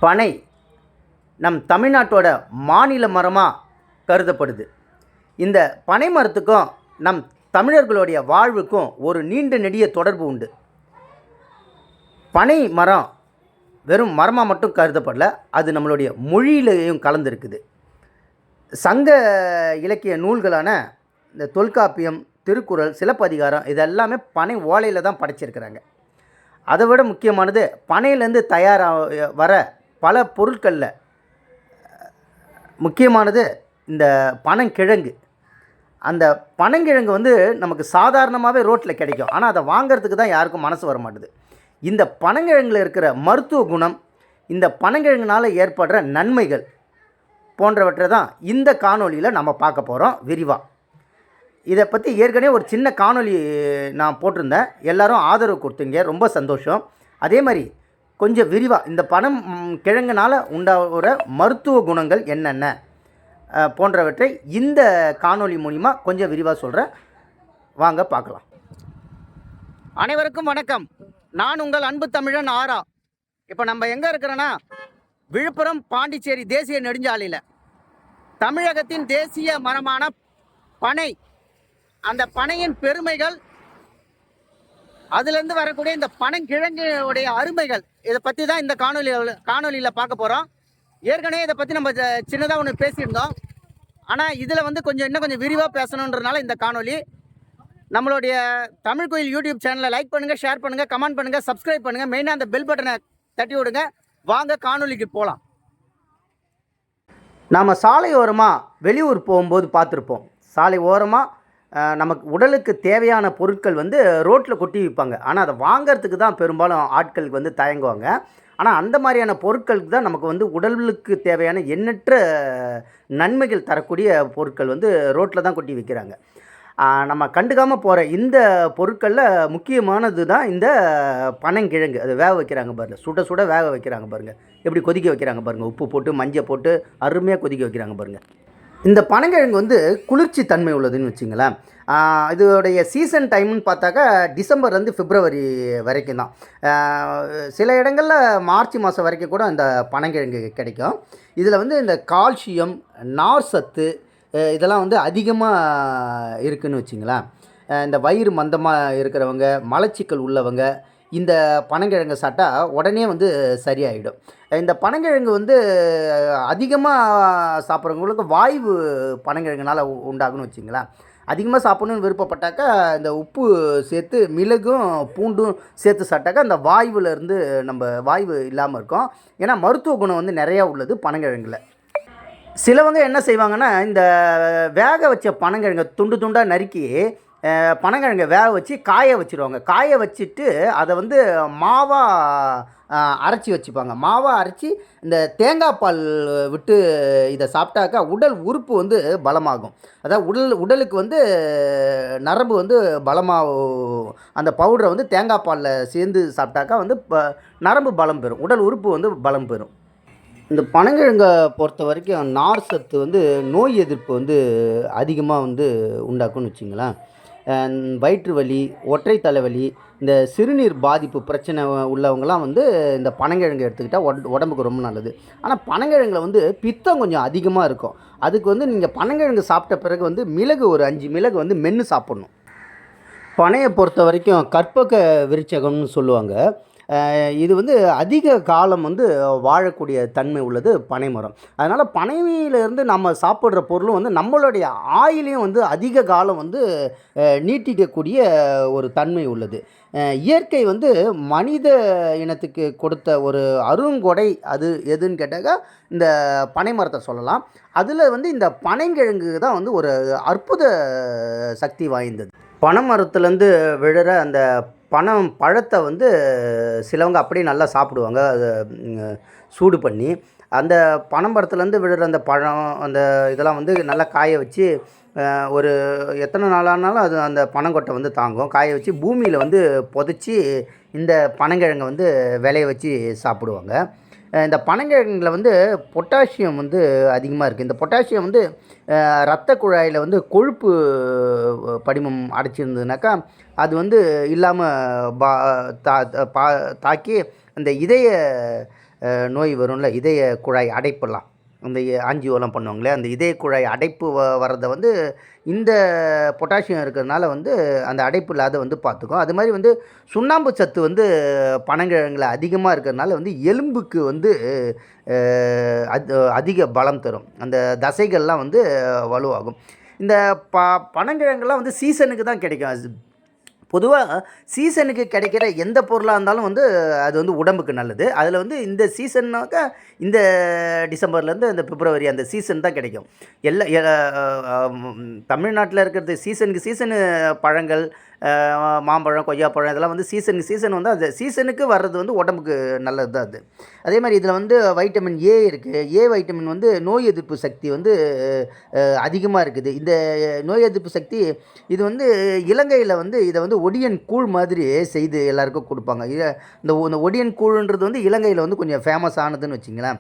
பனை நம் தமிழ்நாட்டோட மாநில மரமாக கருதப்படுது. இந்த பனை மரத்துக்கும் நம் தமிழர்களுடைய வாழ்வுக்கும் ஒரு நீண்ட நெடிய தொடர்பு உண்டு. பனை மரம் வெறும் மரமாக மட்டும் கருதப்படல, அது நம்மளுடைய மொழியிலையும் கலந்துருக்குது. சங்க இலக்கிய நூல்களான இந்த தொல்காப்பியம், திருக்குறள், சிலப்பதிகாரம் இதெல்லாமே பனை ஓலையில் தான் படைச்சிருக்கிறாங்க. அதை விட முக்கியமானது பனையிலேருந்து தயாராக வர பல பொருட்களில் முக்கியமானது இந்த பனங்கிழங்கு. அந்த பனங்கிழங்கு வந்து நமக்கு சாதாரணமாகவே ரோட்டில் கிடைக்கும், ஆனால் அதை வாங்கிறதுக்கு தான் யாருக்கும் மனசு வர மாட்டுது. இந்த பனங்கிழங்கில் இருக்கிற மருத்துவ குணம், இந்த பனங்கிழங்குனால் ஏற்படுற நன்மைகள் போன்றவற்றை தான் இந்த காணொலியில் நம்ம பார்க்க போகிறோம் விரிவாக. இதை பற்றி ஏற்கனவே ஒரு சின்ன காணொலி நான் போட்டிருந்தேன், எல்லோரும் ஆதரவு கொடுத்தீங்க, ரொம்ப சந்தோஷம். அதே மாதிரி கொஞ்சம் விரிவாக இந்த பனம் கிழங்குனால் உண்டாகிற மருத்துவ குணங்கள் என்னென்ன போன்றவற்றை இந்த காணொலி மூலிமா கொஞ்சம் விரிவாக சொல்கிறேன், வாங்க பார்க்கலாம். அனைவருக்கும் வணக்கம். நான் உங்கள் அன்பு தமிழன் ஆரா. இப்போ நம்ம எங்கே இருக்கிறோன்னா விழுப்புரம் பாண்டிச்சேரி தேசிய நெடுஞ்சாலையில் தமிழகத்தின் தேசிய மரமான பனை, அந்த பனையின் பெருமைகள், அதுலேருந்து வரக்கூடிய இந்த பனங்கிழங்குடைய அருமைகள், இதை பற்றி தான் இந்த காணொலியில் பார்க்க போகிறோம். ஏற்கனவே இதை பற்றி நம்ம சின்னதாக ஒன்று பேசியிருந்தோம், ஆனால் இதில் வந்து இன்னும் கொஞ்சம் விரிவாக பேசணுன்றதுனால இந்த காணொலி. நம்மளுடைய தமிழ் கோயில் யூடியூப் சேனலை லைக் பண்ணுங்கள், ஷேர் பண்ணுங்கள், கமெண்ட் பண்ணுங்கள், சப்ஸ்கிரைப் பண்ணுங்கள். மெயினாக அந்த பெல் பட்டனை தட்டி விடுங்க. வாங்க காணொலிக்கு போகலாம். நாம் சாலை ஓரமாக வெளியூர் போகும்போது பார்த்துருப்போம், சாலை ஓரமாக நமக்கு உடலுக்கு தேவையான பொருட்கள் வந்து ரோட்டில் கொட்டி விற்பாங்க. ஆனால் அதை வாங்கிறதுக்கு தான் பெரும்பாலும் ஆட்களுக்கு வந்து தயங்குவாங்க. ஆனால் அந்த மாதிரியான பொருட்களுக்கு தான் நமக்கு வந்து உடலுக்கு தேவையான எண்ணற்ற நன்மைகள் தரக்கூடிய பொருட்கள் வந்து ரோட்டில் தான் கொட்டி விற்கிறாங்க. நம்ம கண்டுக்காமல் போகிற இந்த பொருட்களில் முக்கியமானது தான் இந்த பனங்கிழங்கு. அது வேக வைக்கிறாங்க பாருங்கள், சுட சுட வேக வைக்கிறாங்க பாருங்கள், எப்படி கொதிக்க வைக்கிறாங்க பாருங்கள், உப்பு போட்டு மஞ்சள் போட்டு அருமையாக கொதிக்க வைக்கிறாங்க பாருங்கள். இந்த பனங்கிழங்கு வந்து குளிர்ச்சி தன்மை உள்ளதுன்னு வச்சுங்களேன். இதோடைய சீசன் டைம்னு பார்த்தாக்கா டிசம்பர்லேருந்து பிப்ரவரி வரைக்கும் தான். சில இடங்களில் மார்ச் மாதம் வரைக்கும் கூட இந்த பனங்கிழங்கு கிடைக்கும். இதில் வந்து இந்த கால்சியம், நார் சத்து இதெல்லாம் வந்து அதிகமாக இருக்குதுன்னு வச்சுங்களேன். இந்த வயிறு மந்தமாக இருக்கிறவங்க, மலச்சிக்கல் உள்ளவங்க இந்த பனங்கிழங்கு சாப்பிட்டா உடனே வந்து சரியாயிடும். இந்த பனங்கிழங்கு வந்து அதிகமாக சாப்பிட்றவங்களுக்கு வாய்வு பனங்கிழங்குனால் உண்டாகுன்னு வச்சுங்களேன். அதிகமாக சாப்பிட்ணுன்னு விருப்பப்பட்டாக்கா இந்த உப்பு சேர்த்து மிளகும் பூண்டும் சேர்த்து சாப்பிட்டாக்கா அந்த வாய்வுலேருந்து நம்ம வாய்வு இல்லாமல் இருக்கும். ஏன்னா மருத்துவ குணம் வந்து நிறையா உள்ளது பனங்கிழங்கில். சிலவங்க என்ன செய்வாங்கன்னா, இந்த வேக வச்ச பனங்கிழங்கை துண்டு துண்டாக நறுக்கி பனங்கிழங்கை வேக வச்சு காய வச்சுருவாங்க. காய வச்சுட்டு அதை வந்து மாவாக அரைச்சி வச்சுப்பாங்க. மாவாக அரைச்சி இந்த தேங்காய் பால் விட்டு இதை சாப்பிட்டாக்கா உடல் உறுப்பு வந்து பலமாகும். அதாவது உடலுக்கு வந்து நரம்பு வந்து பலமாகும். அந்த பவுடரை வந்து தேங்காய் பாலில் சேர்ந்து சாப்பிட்டாக்கா வந்து நரம்பு பலம் பெறும், உடல் உறுப்பு வந்து பலம் பெறும். இந்த பனங்கிழங்கை பொறுத்த வரைக்கும் நார் சத்து வந்து நோய் எதிர்ப்பு வந்து அதிகமாக வந்து உண்டாக்கும்னு வச்சுங்களேன். வயிற்று வலி, ஒற்றை தலைவலி, இந்த சிறுநீர் பாதிப்பு பிரச்சனை உள்ளவங்களாம் வந்து இந்த பனங்கிழங்கு எடுத்துக்கிட்டால் உடம்புக்கு ரொம்ப நல்லது. ஆனால் பனங்கிழங்கில் வந்து பித்தம் கொஞ்சம் அதிகமாக இருக்கும். அதுக்கு வந்து நீங்கள் பனங்கிழங்கு சாப்பிட்ட பிறகு வந்து மிளகு ஒரு 5 மிளகு வந்து மென்று சாப்பிட்ணும். பனையை பொறுத்த வரைக்கும் கற்பக விருட்சகம்னு சொல்லுவாங்க. இது வந்து அதிக காலம் வந்து வாழக்கூடிய தன்மை உள்ளது பனை மரம். அதனால் பனையிலேருந்து நம்ம சாப்பிட்ற பொருளும் வந்து நம்மளுடைய ஆயிலையும் வந்து அதிக காலம் வந்து நீட்டிக்கக்கூடிய ஒரு தன்மை உள்ளது. இயற்கை வந்து மனித இனத்துக்கு கொடுத்த ஒரு அருங்கொடை அது எதுன்னு கேட்டாக்கா இந்த பனை மரத்தை சொல்லலாம். அதில் வந்து இந்த பனைங்கிழங்கு தான் வந்து ஒரு அற்புத சக்தி வாய்ந்தது. பனை மரத்துலேருந்து விழுற அந்த பழத்தை வந்து சிலவங்க அப்படியே நல்லா சாப்பிடுவாங்க, அதை சூடு பண்ணி. அந்த பனமரத்துலேருந்து விழுற அந்த பழம், அந்த இதெல்லாம் வந்து நல்லா காய வச்சு ஒரு எத்தனை நாளானாலும் அது அந்த பனங்கொட்டை வந்து தாங்கும். காய வச்சு பூமியில் வந்து புதைச்சி இந்த பனங்கிழங்கை வந்து விளைய வச்சு சாப்பிடுவாங்க. இந்த பனங்கிழங்கில் வந்து பொட்டாசியம் வந்து அதிகமாக இருக்குது. இந்த பொட்டாசியம் வந்து இரத்த குழாயில் வந்து கொழுப்பு படிமம் அடைச்சிருந்ததுனாக்கா அது வந்து இல்லாமல் தாக்கி அந்த இதய நோய் வரும்ல, இதய குழாய் அடைப்புலாம், இந்த ஆஞ்சியோலாம் பண்ணுவாங்களே, அந்த இதய குழாய் அடைப்பு வர்றதை வந்து இந்த பொட்டாசியம் இருக்கிறதுனால வந்து அந்த அடைப்பு இல்லாத வந்து பார்த்துக்கும். அது மாதிரி வந்து சுண்ணாம்பு சத்து வந்து பனங்கிழங்குல அதிகமாக இருக்கிறதுனால வந்து எலும்புக்கு வந்து அதிக பலம் தரும். அந்த தசைகள்லாம் வந்து வலுவாகும். இந்த பனங்கிழங்குலாம் வந்து சீசனுக்கு தான் கிடைக்கும். அது பொதுவாக சீசனுக்கு கிடைக்கிற எந்த பொருளாக இருந்தாலும் வந்து அது வந்து உடம்புக்கு நல்லது. அதில் வந்து இந்த சீசன்னாக்கா இந்த டிசம்பர்லேருந்து இந்த பிப்ரவரி அந்த சீசன் தான் கிடைக்கும். தமிழ்நாட்டில் இருக்கிறது சீசனுக்கு சீசனு பழங்கள், மாம்பழம், கொய்யாப்பழம் இதெல்லாம் வந்து சீசனுக்கு சீசன் வந்து அது சீசனுக்கு வர்றது வந்து உடம்புக்கு நல்லது தான் அது. அதே மாதிரி இதில் வந்து வைட்டமின் ஏ இருக்குது. ஏ வைட்டமின் வந்து நோய் எதிர்ப்பு சக்தி வந்து அதிகமாக இருக்குது. இந்த நோய் எதிர்ப்பு சக்தி இது வந்து இலங்கையில் வந்து இதை வந்து ஒடியன் கூழ் மாதிரி செய்து எல்லாருக்கும் கொடுப்பாங்க. இந்த ஒடியன் கூழ்ன்றது வந்து இலங்கையில் வந்து கொஞ்சம் ஃபேமஸ் ஆனதுன்னு வச்சிங்களேன்.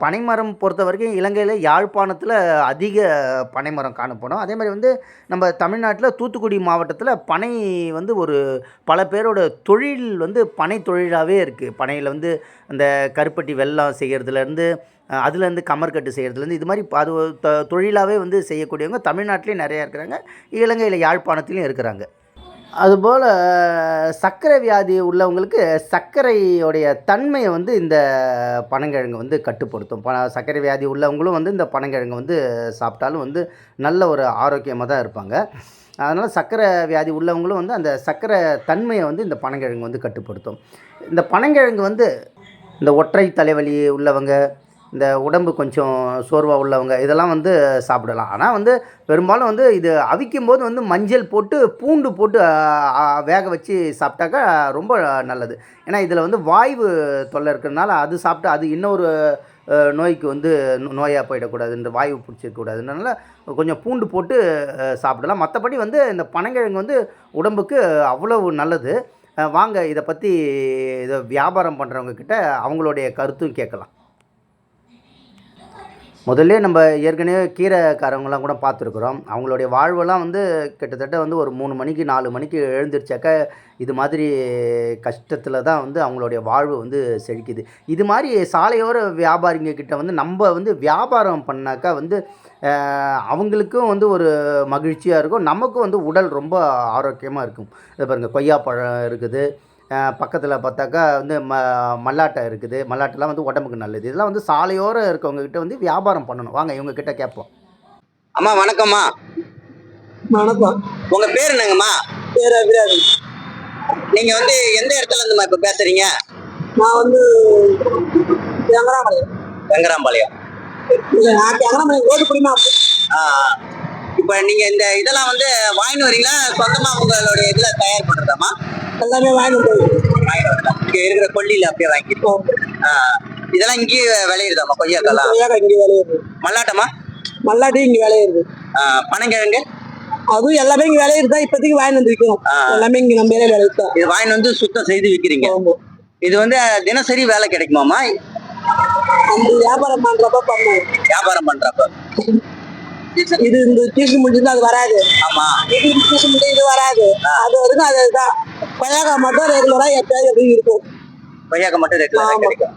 பனைமரம் பொறுத்த வரைக்கும் இலங்கையில் யாழ்ப்பாணத்தில் அதிக பனைமரம் காணப்படும். அதே மாதிரி வந்து நம்ம தமிழ்நாட்டில் தூத்துக்குடி மாவட்டத்தில் பனை வந்து ஒரு பல பேரோட தொழில் வந்து பனை தொழிலாகவே இருக்குது. பனையில் வந்து அந்த கருப்பட்டி வெல்லம் செய்கிறதுலேருந்து அதுலேருந்து கமர்கட்டு செய்கிறதுலேருந்து இது மாதிரி அது தொழிலாகவே வந்து செய்யக்கூடியவங்க தமிழ்நாட்டிலையும் நிறையா இருக்கிறாங்க, இலங்கையில் யாழ்ப்பாணத்துலேயும் இருக்கிறாங்க. அதுபோல் சர்க்கரை வியாதி உள்ளவங்களுக்கு சர்க்கரையோடைய தன்மையை வந்து இந்த பனங்கிழங்கு வந்து கட்டுப்படுத்தும். சர்க்கரை வியாதி உள்ளவங்களும் வந்து இந்த பனங்கிழங்கு வந்து சாப்பிட்டாலும் வந்து நல்ல ஒரு ஆரோக்கியமாக தான் இருப்பாங்க. அதனால் சர்க்கரை வியாதி உள்ளவங்களும் வந்து அந்த சர்க்கரை தன்மையை வந்து இந்த பனங்கிழங்கு வந்து கட்டுப்படுத்தும். இந்த பனங்கிழங்கு வந்து இந்த ஒற்றை தலைவலி உள்ளவங்க, இந்த உடம்பு கொஞ்சம் சோர்வாக உள்ளவங்க இதெல்லாம் வந்து சாப்பிடலாம். ஆனால் வந்து பெரும்பாலும் வந்து இது அவிக்கும்போது வந்து மஞ்சள் போட்டு பூண்டு போட்டு வேக வச்சு சாப்பிட்டாக்கா ரொம்ப நல்லது. ஏன்னா இதில் வந்து வாய்வு தொல்லை இருக்கிறதுனால அது சாப்பிட்டு அது இன்னொரு நோய்க்கு வந்து நோயாக போயிடக்கூடாது, இந்த வாய்வு பிடிச்சிருக்கக்கூடாதுன்றனால கொஞ்சம் பூண்டு போட்டு சாப்பிடலாம். மற்றபடி வந்து இந்த பனங்கிழங்கு வந்து உடம்புக்கு அவ்வளவு நல்லது. வாங்க இதை பற்றி இதை வியாபாரம் பண்ணுறவங்கக்கிட்ட அவங்களுடைய கருத்தும் கேட்கலாம். முதல்ல நம்ம ஏற்கனவே கீரைக்காரவங்களாம் கூட பார்த்துருக்குறோம். அவங்களுடைய வாழ்வெல்லாம் வந்து கிட்டத்தட்ட வந்து ஒரு 3 மணிக்கு 4 மணிக்கு எழுந்திரிச்சாக்க இது மாதிரி கஷ்டத்தில் தான் வந்து அவங்களுடைய வாழ்வு வந்து செழிக்குது. இது மாதிரி சாலையோர வியாபாரிங்க கிட்ட வந்து நம்ம வந்து வியாபாரம் பண்ணாக்கா வந்து அவங்களுக்கும் வந்து ஒரு மகிழ்ச்சியாக இருக்கும், நமக்கும் வந்து உடல் ரொம்ப ஆரோக்கியமாக இருக்கும். இதை பாருங்கள், கொய்யாப்பழம் இருக்குது, பக்கத்தில் பார்த்தாக்கா வந்து மல்லாட்டை இருக்குது. மல்லாட்டெலாம் வந்து உடம்புக்கு நல்லது. இதெல்லாம் வந்து சாலையோரம் இருக்கவங்ககிட்ட வந்து வியாபாரம் பண்ணணும். வாங்க இவங்ககிட்ட கேட்போம். அம்மா வணக்கம்மா. வணக்கம். உங்கள் பேர் என்னங்கம்மா? பேர் அபிராமி. நீங்கள் வந்து எந்த இடத்துல இருந்துமா இப்போ பேசுகிறீங்க? நான் வந்து வெங்கராம்பாளையம். வெங்கராம்பாளையம். வெங்கராம்பாளையம் ஓட்டுக்குடிமா. இப்போ நீங்கள் இந்த இதெல்லாம் வந்து வாங்கிட்டு வரீங்களா, சொந்தமாக உங்களுடைய இதில் தயார் பண்ணுறதாம்மா? எல்லாமே வாங்கிட்டு இங்கே இருக்கிற கொல்லியில் அப்படியே வாங்கிருக்கோம். இதெல்லாம் இங்கேயே விளையிடுதாம்மா? கொய்யாக்கெல்லாம் இங்கே விளையிடுது. மல்லாட்டமா? மல்லாட்டி இங்கே விளையிடுது. பனங்கிழங்கு அதுவும் எல்லாமே இங்கே விளையிடுதா? இப்போதைக்கு வாங்கி வந்து விற்கிறோம். எல்லாமே இங்கே நம்ம விளையிட்டா இது வாங்கி வந்து சுத்தம் செய்து விற்கிறீங்க. இது வந்து தினசரி வேலை கிடைக்குமாம்மா? அந்த வியாபாரம் பண்றப்ப பண்ணுவோம். வியாபாரம் பண்றப்ப இது இந்த சீசன் முடிஞ்சது அது வராது. ஆமா, இது சீசன் முடிஞ்சு இது வராது. அது வரைக்கும் அதுதான். கொய்யாக்கா மட்டும் ரெகுலரா எப்பயாவது எப்படி இருக்கும். கொய்யாக்கா மட்டும் ரெகுலரா கிடைக்கும்.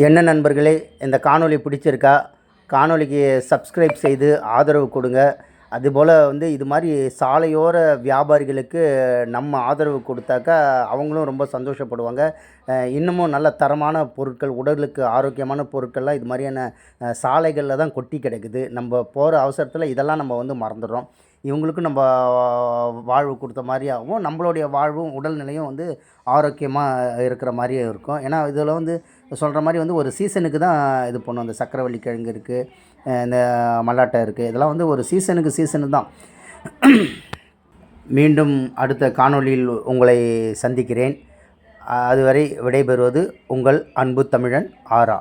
என்ன நண்பர்களே, இந்த காணொளி பிடிச்சிருக்கா? காணொளிக்கு சப்ஸ்கிரைப் செய்து ஆதரவு கொடுங்க. அதுபோல் வந்து இது மாதிரி சாலையோர வியாபாரிகளுக்கு நம்ம ஆதரவு கொடுத்தாக்கா அவங்களும் ரொம்ப சந்தோஷப்படுவாங்க. இன்னமும் நல்ல தரமான பொருட்கள், உடலுக்கு ஆரோக்கியமான பொருட்கள்லாம் இது மாதிரியான சாலைகளில் தான் கொட்டி கிடக்குது. நம்ம போகிற அவசரத்தில் இதெல்லாம் நம்ம வந்து மறந்துடுறோம். இவங்களுக்கும் நம்ம வாழ்வு கொடுத்த மாதிரியாகவும் நம்மளுடைய வாழ்வும் உடல்நிலையும் வந்து ஆரோக்கியமாக இருக்கிற மாதிரியும் இருக்கும். ஏன்னா இதில் வந்து சொல்கிற மாதிரி வந்து ஒரு சீசனுக்கு தான் இது பண்ணும். அந்த சக்கரவள்ளி கிழங்கு இருக்குது, இந்த மல்லாட்டை இருக்குது, இதெல்லாம் வந்து ஒரு சீசனு தான். மீண்டும் அடுத்த காணொளியில் உங்களை சந்திக்கிறேன். அதுவரை விடைபெறுவது உங்கள் அன்பு தமிழன் ஆரா.